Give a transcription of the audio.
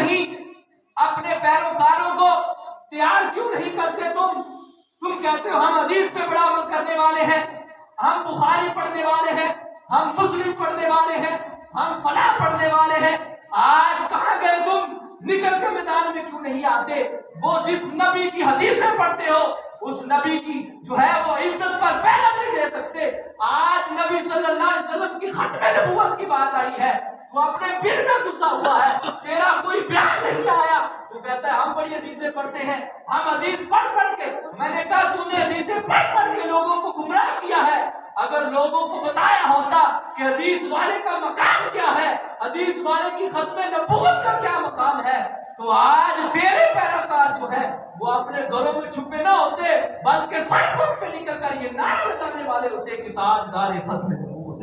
نہیں اپنے پیروکاروں کو تیار کیوں نہیں کرتے؟ تم کہتے ہو ہم حدیث پہ بڑا عمل کرنے والے ہیں، ہم بخاری پڑھنے والے ہیں، ہم مسلم پڑھنے والے ہیں، ہم فلاں پڑھنے والے ہیں۔ آج کہاں گئے تم؟ نکل کے میدان میں کیوں نہیں آتے؟ وہ جس نبی کی حدیثیں پڑھتے ہو اس نبی کی جو ہے وہ عزت پر پہرا نہیں دے سکتے۔ آج نبی صلی اللہ علیہ وسلم کی ختم نبوت کی بات آئی ہے، تو اپنے پیر میں گھسا ہوا ہے، تیرا کوئی بیان نہیں آیا، تو کہتا ہے ہم بڑی حدیثیں پڑھتے ہیں، ہم حدیث پڑھ کے۔ میں نے کہا تو نے حدیثیں پڑھ کے لوگوں کو گمراہ کیا ہے۔ اگر لوگوں کو بتایا ہوتا کہ حدیث والے کا مقام کیا ہے، حدیث والے کی ختم نبوت کا کیا مقام ہے، تو آج تیرے پیروکار جو ہے وہ اپنے گھروں میں چھپے نہ ہوتے، بلکہ سڑکوں پہ نکل کر یہ نعرہ لگانے والے ہوتے کہ تاجدار ختم نبوت۔